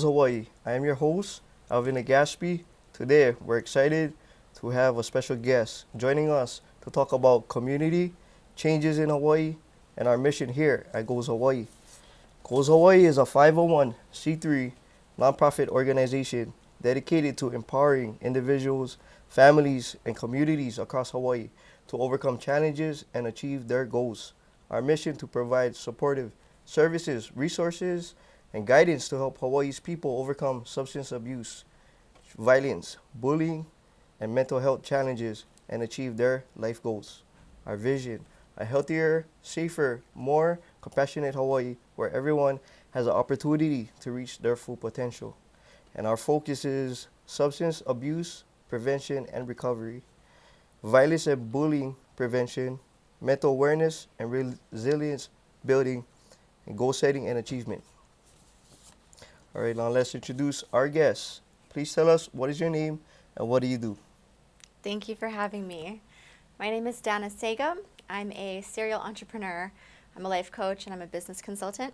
Goes Hawaii. I am your host, Alvin Agaspi. Today, we're excited to have a special guest joining us to talk about community, changes in Hawaii, and our mission here at Goes Hawaii. Goes Hawaii is a 501c3 nonprofit organization dedicated to empowering individuals, families, and communities across Hawaii to overcome challenges and achieve their goals. Our mission to provide supportive services, resources, and guidance to help Hawaii's people overcome substance abuse, violence, bullying, and mental health challenges and achieve their life goals. Our vision, a healthier, safer, more compassionate Hawaii where everyone has an opportunity to reach their full potential. And our focus is substance abuse prevention and recovery, violence and bullying prevention, mental awareness and resilience building, and goal setting and achievement. All right, now let's introduce our guest. Please tell us what is your name and what do you do? Thank you for having me. My name is Dana Sega. I'm a serial entrepreneur. I'm a life coach and I'm a business consultant.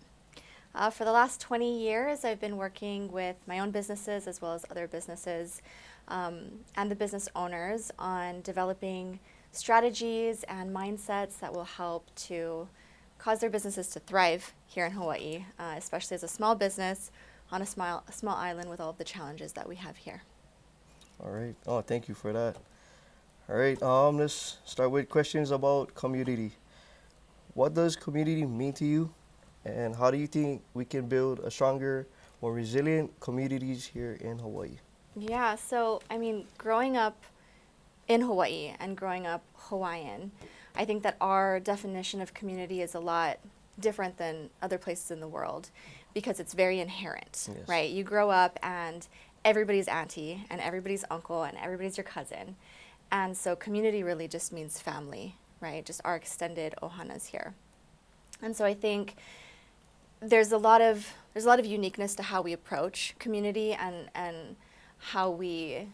For the last 20 years, I've been working with my own businesses as well as other businesses and the business owners on developing strategies and mindsets that will help to cause their businesses to thrive here in Hawaii, especially as a small business on a small island with all of the challenges that we have here. All right. Oh, thank you for that. All right. Let's start with questions about community. What does community mean to you, and how do you think we can build a stronger, more resilient communities here in Hawaii? Yeah, so growing up in Hawaii and growing up Hawaiian, I think that our definition of community is a lot different than other places in the world because it's very inherent, Yes. right? You grow up and everybody's auntie and everybody's uncle and everybody's your cousin. And so community really just means family, right? Just our extended ohanas here. And so I think there's a lot of uniqueness to how we approach community and how we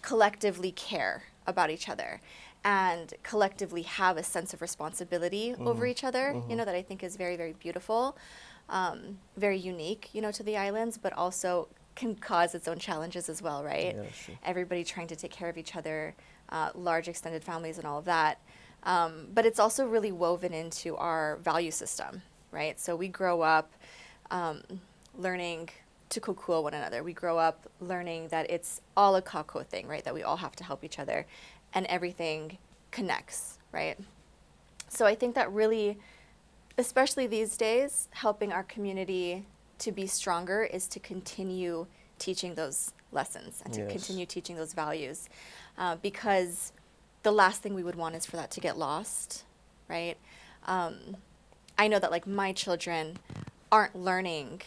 collectively care about each other and collectively have a sense of responsibility over each other, that I think is very, very beautiful, very unique, to the islands, but also can cause its own challenges as well, right? Yeah, that's true. Everybody trying to take care of each other, large extended families and all of that. But it's also really woven into our value system, right? So we grow up learning to kokua one another. We grow up learning that it's all a kako thing, right? That we all have to help each other and everything connects, right? So I think that really, especially these days, helping our community to be stronger is to continue teaching those lessons and to Yes. continue teaching those values because the last thing we would want is for that to get lost, right? I know that like my children aren't learning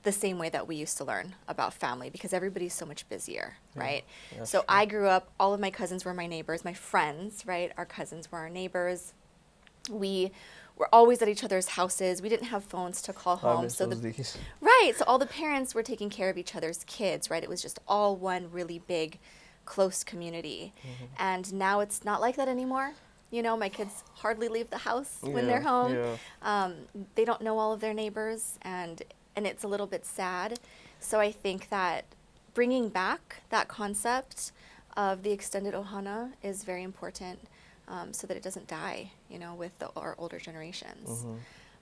the same way that we used to learn about family because everybody's so much busier, right? That's So true. I grew up, all of my cousins were my neighbors, my friends, right? Our cousins were our neighbors. We were always at each other's houses. We didn't have phones to call I home. miss So those days. right, so all the parents were taking care of each other's kids, right? It was just all one really big, close community. And now it's not like that anymore. My kids hardly leave the house when they're home. Yeah. They don't know all of their neighbors, and it's a little bit sad. So I think that bringing back that concept of the extended ohana is very important so that it doesn't die, with our older generations.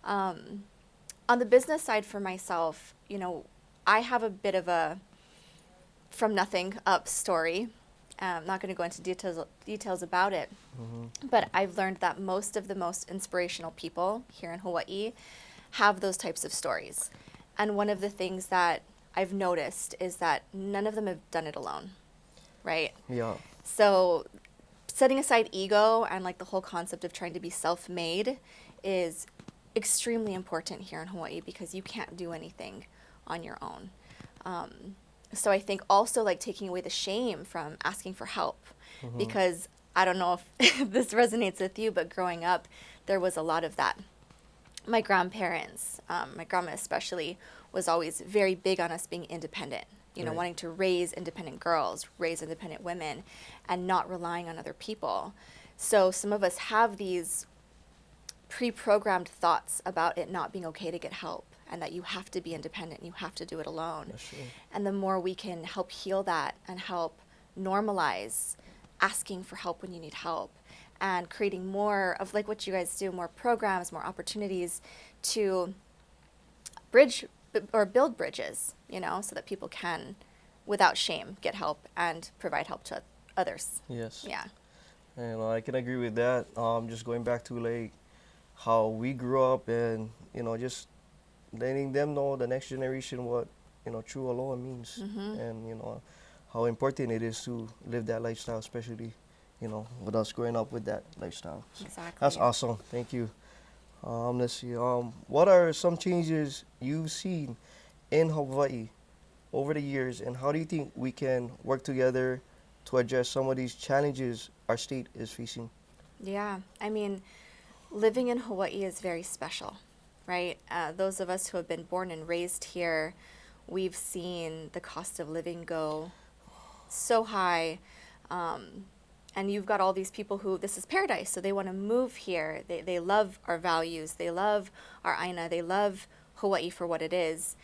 On the business side for myself, I have a bit of a from nothing up story. I'm not going to go into details about it, but I've learned that most of the most inspirational people here in Hawaii have those types of stories. And one of the things that I've noticed is that none of them have done it alone, right? Yeah. So setting aside ego and like the whole concept of trying to be self-made is extremely important here in Hawaii because you can't do anything on your own. So I think also like taking away the shame from asking for help because I don't know if this resonates with you, but growing up, there was a lot of that. My grandparents, my grandma especially, was always very big on us being independent, Right. wanting to raise independent girls, raise independent women, and not relying on other people. So some of us have these pre-programmed thoughts about it not being okay to get help and that you have to be independent, you have to do it alone. That's true. And the more we can help heal that and help normalize asking for help when you need help and creating more of like what you guys do, more programs, more opportunities to bridge or build bridges, you know, so that people can, without shame, get help and provide help to others. Yes. Yeah. And I can agree with that. Just going back to like how we grew up, and just letting them know, the next generation, what true aloha means, Mm-hmm. and how important it is to live that lifestyle, especially with us growing up with that lifestyle. So Exactly. that's awesome. Thank you. Let's see. What are some changes you've seen in Hawaii over the years, and how do you think we can work together to address some of these challenges our state is facing? Yeah. I mean, living in Hawaii is very special, right? Those of us who have been born and raised here, we've seen the cost of living go so high. And you've got all these people who, this is paradise, so they want to move here. They love our values. They love our aina. They love Hawaii for what it is.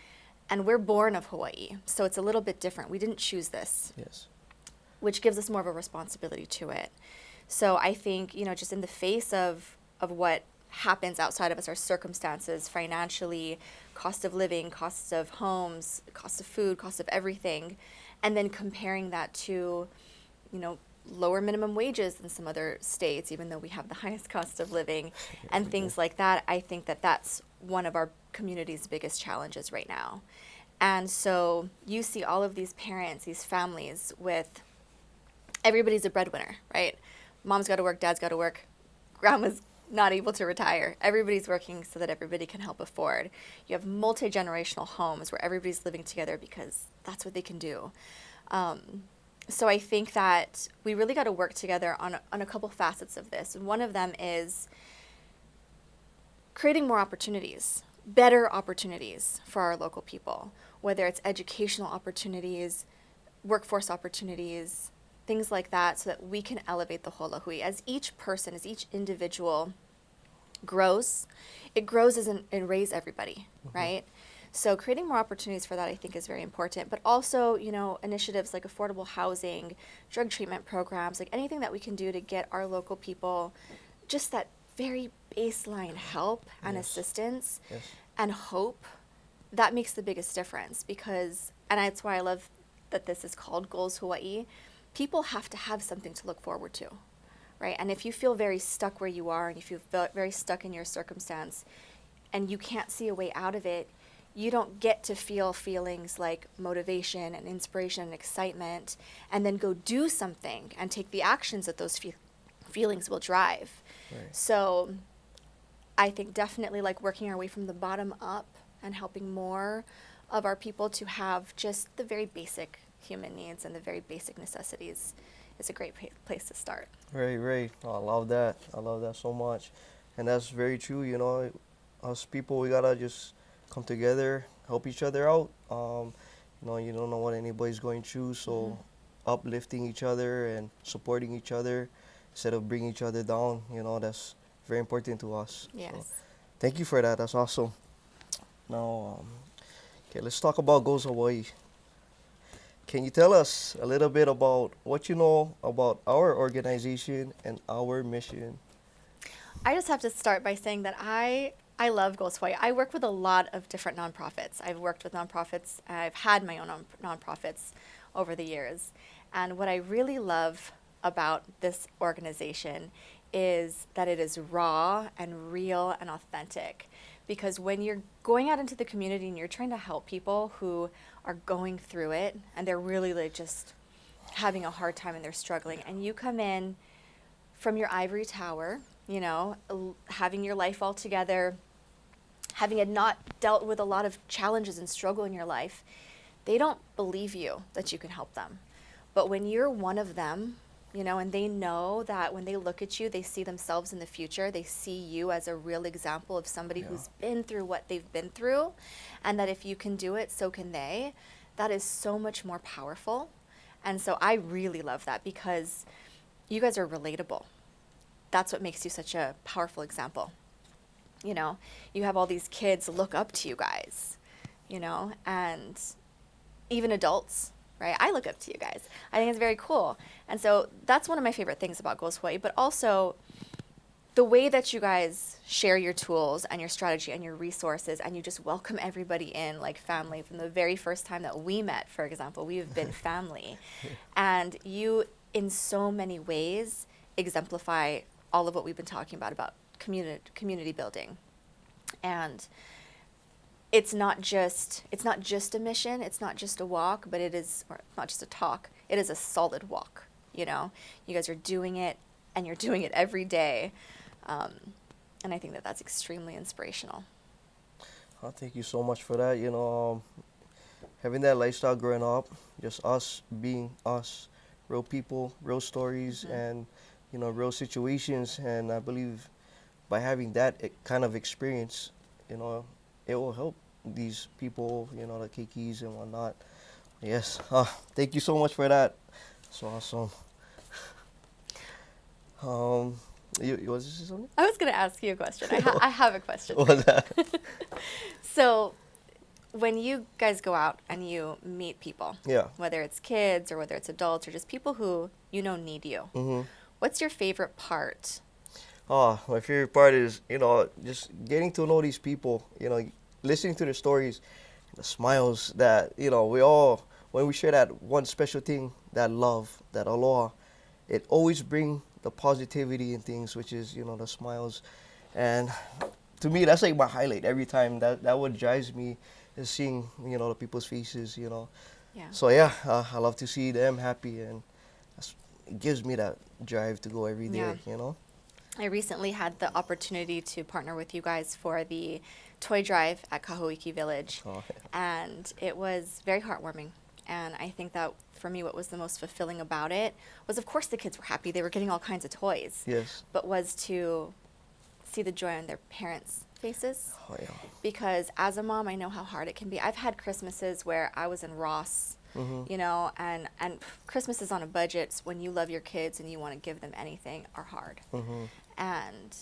And we're born of Hawaii, so it's a little bit different. We didn't choose this, Yes. which gives us more of a responsibility to it. So I think, just in the face of what happens outside of us, our circumstances, financially, cost of living, costs of homes, cost of food, cost of everything, and then comparing that to, lower minimum wages than some other states, even though we have the highest cost of living and things like that, I think that that's one of our community's biggest challenges right now. And so you see all of these parents, these families with, everybody's a breadwinner, right? Mom's got to work, dad's got to work, grandma's not able to retire. Everybody's working so that everybody can help afford. You have multi-generational homes where everybody's living together because that's what they can do. So I think that we really got to work together on a couple facets of this. And one of them is creating more opportunities, better opportunities for our local people, whether it's educational opportunities, workforce opportunities, things like that, so that we can elevate the whole hui. As each person, as each individual grows, it grows and raise everybody, right? So creating more opportunities for that, I think, is very important. But also, initiatives like affordable housing, drug treatment programs, like anything that we can do to get our local people just that very baseline help and Yes. assistance Yes. and hope, that makes the biggest difference. Because, and that's why I love that this is called Goals Hawaii, people have to have something to look forward to, right? And if you feel very stuck where you are, and if you feel very stuck in your circumstance, and you can't see a way out of it, you don't get to feel feelings like motivation and inspiration and excitement, and then go do something and take the actions that those feelings will drive. Right. So I think definitely like working our way from the bottom up and helping more of our people to have just the very basic human needs and the very basic necessities is a great place to start. Right, right. I love that. I love that so much. And that's very true, us people, we gotta just come together, help each other out. You don't know what anybody's going through, so uplifting each other and supporting each other instead of bringing each other down, that's very important to us. Yes. So thank you for that. That's awesome. Now, okay, let's talk about Goals Hawaii. Can you tell us a little bit about what you know about our organization and our mission? I just have to start by saying that I love Goals Hawaii. I work with a lot of different nonprofits. I've worked with nonprofits. I've had my own nonprofits over the years. And what I really love about this organization is that it is raw and real and authentic. Because when you're going out into the community and you're trying to help people who are going through it and they're really like just having a hard time and they're struggling, and you come in from your ivory tower, having your life all together, having had not dealt with a lot of challenges and struggle in your life, they don't believe you that you can help them. But when you're one of them, and they know that when they look at you, they see themselves in the future, they see you as a real example of somebody Yeah. who's been through what they've been through, and that if you can do it, so can they. That is so much more powerful. And so I really love that because you guys are relatable. That's what makes you such a powerful example. You know, you have all these kids look up to you guys, you know, and even adults, right? I look up to you guys. I think it's very cool. And so that's one of my favorite things about Goals Hawaii, but also the way that you guys share your tools and your strategy and your resources, and you just welcome everybody in like family from the very first time that we met, for example. We have been family. And you, in so many ways, exemplify all of what we've been talking about community building. And it's not just a mission, it's not just a walk, but it is, or not just a talk, it is a solid walk. You know, you guys are doing it, and you're doing it every day. And I think that that's extremely inspirational. Thank you so much for that. You know, having that lifestyle growing up, just us being us, real people, real stories, and you know, real situations. And I believe by having that kind of experience, you know, it will help these people, you know, the Kikis and whatnot. Yes. Thank you so much for that. So awesome. You was this something? I was going to ask you a question. I have a question. What was that? So, when you guys go out and you meet people, Yeah. whether it's kids or whether it's adults or just people who you know need you, what's your favorite part? Oh, my favorite part is, you know, just getting to know these people, you know, listening to their stories, the smiles that, you know, we all, when we share that one special thing, that love, that aloha, it always brings the positivity and things, which is, you know, the smiles. And to me, that's like my highlight every time. That what drives me is seeing, you know, the people's faces, you know. Yeah. So yeah, I love to see them happy, and it gives me that drive to go every day, Yeah. you know. I recently had the opportunity to partner with you guys for the toy drive at Kahoiki Village, Oh, and it was very heartwarming. And I think that for me, what was the most fulfilling about it was, of course, the kids were happy. They were getting all kinds of toys. yes. But was to see the joy on their parents' faces. Oh, yeah. Because as a mom, I know how hard it can be. I've had Christmases where I was in Ross, you know, and Christmas is on a budget when you love your kids and you want to give them anything are hard. And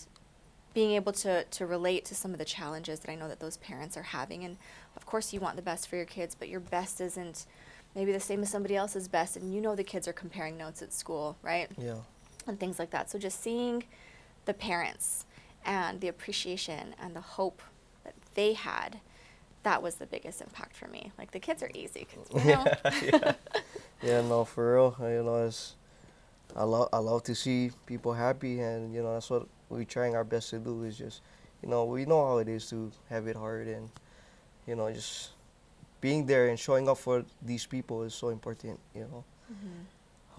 being able to relate to some of the challenges that I know that those parents are having. And of course you want the best for your kids, but your best isn't maybe the same as somebody else's best. And you know the kids are comparing notes at school, right? Yeah. And things like that. So just seeing the parents and the appreciation and the hope that they had, that was the biggest impact for me. Like, the kids are easy, 'cause, you know. Yeah. Yeah, no, for real. You know, I love to see people happy, and you know, that's what we're trying our best to do. Is just, you know, we know how it is to have it hard, and you know, just being there and showing up for these people is so important. You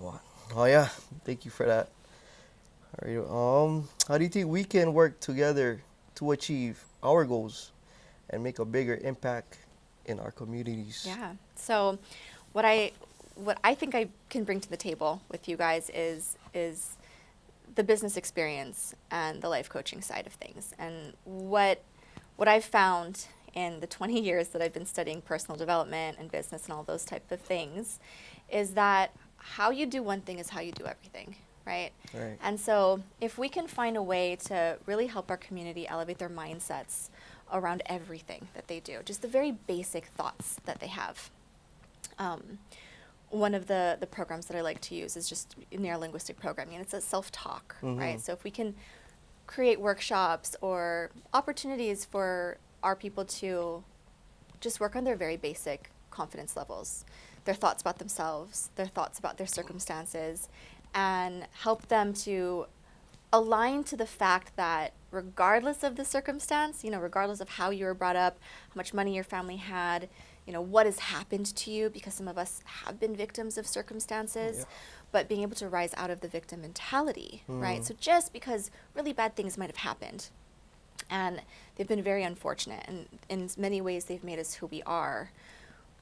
know. Oh yeah, thank you for that. All right. How do you think we can work together to achieve our goals and make a bigger impact in our communities? Yeah. So what I think I can bring to the table with you guys is the business experience and the life coaching side of things. And what I've found in the 20 years that I've been studying personal development and business and all those type of things is that how you do one thing is how you do everything, right? Right. And so if we can find a way to really help our community elevate their mindsets around everything that they do, just the very basic thoughts that they have. One of the programs that I like to use is just neurolinguistic programming, and it's a self-talk, right? So if we can create workshops or opportunities for our people to just work on their very basic confidence levels, their thoughts about themselves, their thoughts about their circumstances, and help them to align to the fact that regardless of the circumstance, you know, regardless of how you were brought up, how much money your family had, you know, what has happened to you, because some of us have been victims of circumstances, Yeah. but being able to rise out of the victim mentality, right? So just because really bad things might have happened, and they've been very unfortunate, and in many ways they've made us who we are,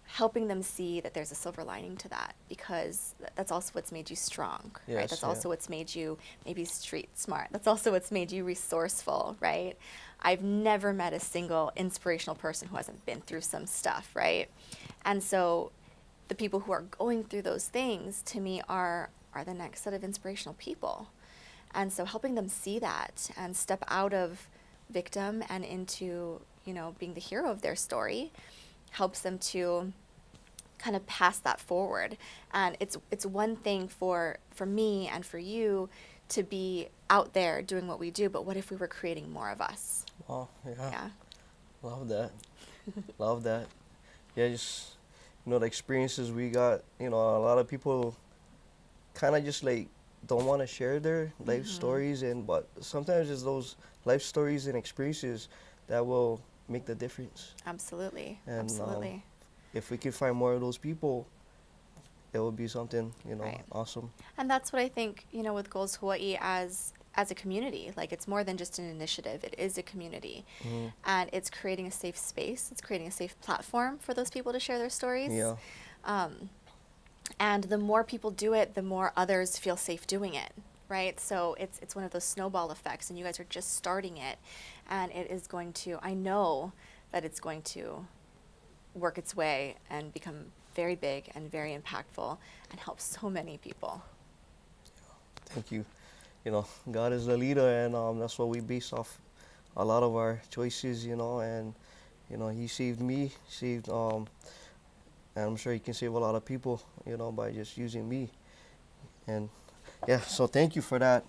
helping them see that there's a silver lining to that, because that's also what's made you strong, right? Yes, That's yeah. also what's made you maybe street smart. That's also what's made you resourceful, right? I've never met a single inspirational person who hasn't been through some stuff, right? And so the people who are going through those things, to me, are the next set of inspirational people. And so helping them see that and step out of victim and into, you know, being the hero of their story, helps them to kind of pass that forward. And it's one thing for me and for you to be out there doing what we do, but what if we were creating more of us? Wow, yeah. Yeah. Love that. Love that. Yeah, just, the experiences we got, a lot of people kind of just like don't want to share their life stories, but sometimes it's those life stories and experiences that will make the difference. Absolutely. And Absolutely. if we can find more of those people, it will be something, Right. awesome. And that's what I think, you know, with Goals Hawaii as a community. Like, it's more than just an initiative. It is a community. Mhm. And it's creating a safe space. It's creating a safe platform for those people to share their stories. Yeah. And the more people do it, the more others feel safe doing it, right? So it's one of those snowball effects, and you guys are just starting it, and it is going to, I know that it's going to work its way and become very big and very impactful and help so many people. Thank you. God is the leader, and that's what we base off a lot of our choices, and, He saved me, and I'm sure He can save a lot of people, by just using me. And yeah, so thank you for that.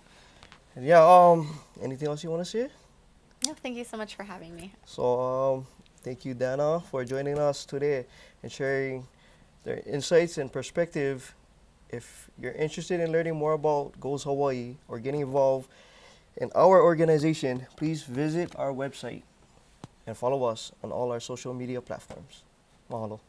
And yeah, anything else you want to say? No, thank you so much for having me. So, thank you, Dana, for joining us today and sharing their insights and perspective. If you're interested in learning more about Goals Hawaii or getting involved in our organization, please visit our website and follow us on all our social media platforms. Mahalo.